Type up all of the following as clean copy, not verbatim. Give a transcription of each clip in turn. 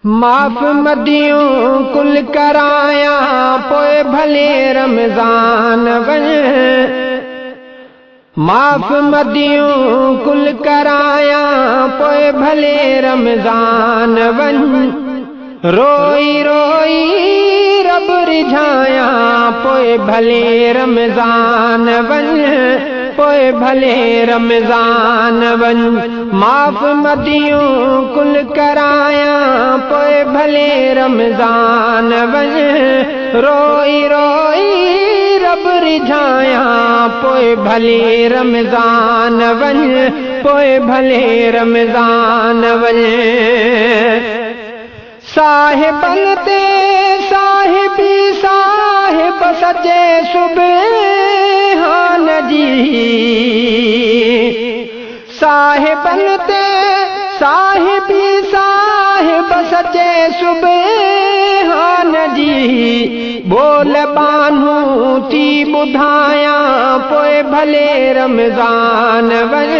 माफ़ मदियूं कुल कराया पोइ भले रमज़ान वञ। माफ़ मदियूं कुल कराया पोइ भले रमज़ान वञ। रोई रोई रब रिझाया पोइ भले रमज़ान वञ। पोइ भले रमज़ान वञ। माफ़ मदियूं कुल कराया पोइ भले रमज़ान वञ। रोई रोई रब रिझाया पोइ भले रमज़ान वञ। पोइ भले रमज़ान वञ। साहिबन ते साहिबी साहिब सजे सुबहान जी। साहिबन ते साहिबी साहिब सजे सुबहान जी। बोल बानू थी ॿुधाया पोइ भले रमज़ान वञ।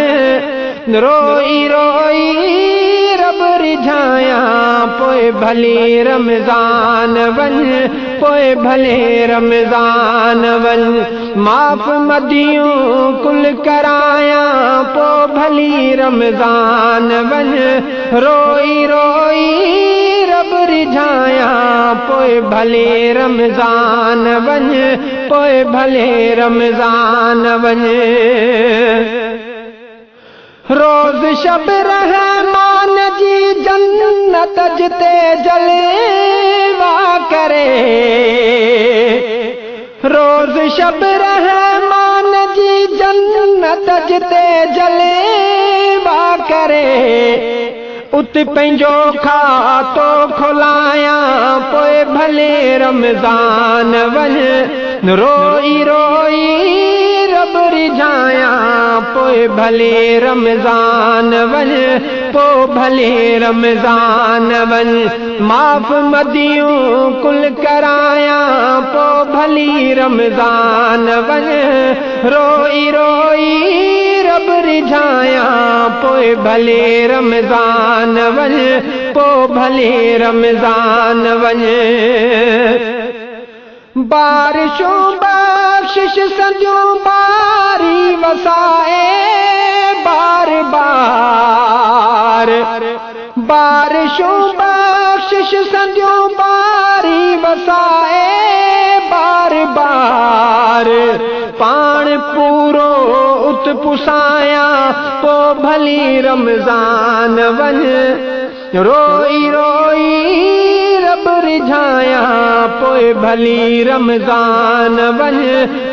रोई रोई रब रिझाया पोइ भले रमज़ान वञ। पोइ भले रमज़ान वञ। माफ़ मदियूं कुल कराया पोइ भली रमज़ान वञ। रोई रोई रब रिझाया पोइ भले रमज़ान वञ। पोइ भले रमज़ान वञ। रोज़ शब रहमान जी जन्नत जिते जलवा करे। रोज़ शब रहमान जी जन्नत जिते जलवा करे। उत पंहिंजो खातो खोलाया पोइ भले रमज़ान वञ। रोई रोई रब रिझाया पोइ भले रमज़ान वञ। पोइ भले रमज़ान वञ। माफ़ मदियूं कुल कराया पोइ भली रमज़ान वञ। रोई रोई रब रिझाया पोइ भले रमज़ान वञ। पोइ भले रमज़ान वञ। बारिशूं बख़्शिश सॼो बारी वसाए बार बार। बारिशूं बख़्शिश सॼो बारी वसाए बार बार। पाण पूरो उत पुसाया पोइ भली रमज़ान वञ। रोई रोई रब रिझाया पोइ भली रमज़ान वञ।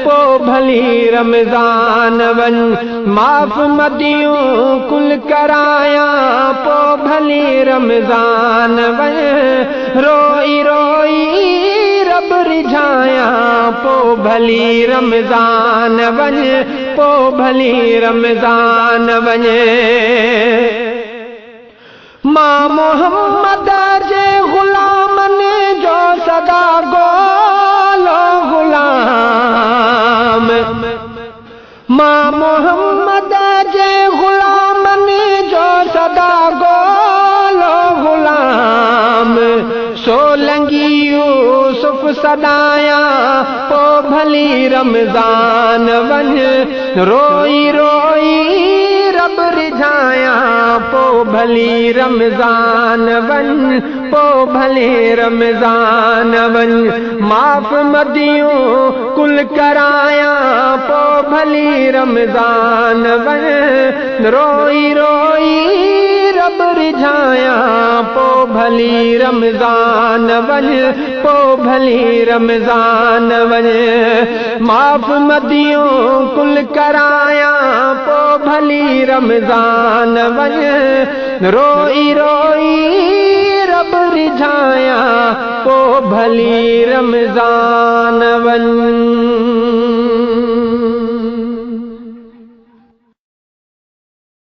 पोइ भली रमज़ान वञ। माफ़ मदियूं कुल कराया पोइ भली रमज़ान वञ। रोई रोई रब रिझाया पोइ भली रमज़ान वञ। पोइ भली रमज़ान वञ। मां मोहम्मद जे ग़ुलामन जो सदा गोलो ग़ुलाम। मां मोहम्मद जे ग़ुलामन जो सदा गोलो ग़ुलाम। सोलंगी यूसुफ सदाया पोइ भली रमज़ान वञ। रोई रोई रब रिझाया पोइ भली रमज़ान वञ। पोइ भले रमज़ान वञ। माफ़ मदियूं कुल कराया पोइ भली रमज़ान वञ। रोई रोई रब रिझाया पोइ भली रमज़ान वञ। पोइ भली रमज़ान वञ। माफ़ मदियूं कुल कराया पोइ भली रमज़ान वञ। रोई रोई रब रिझाया पोइ भली रमज़ान वञ।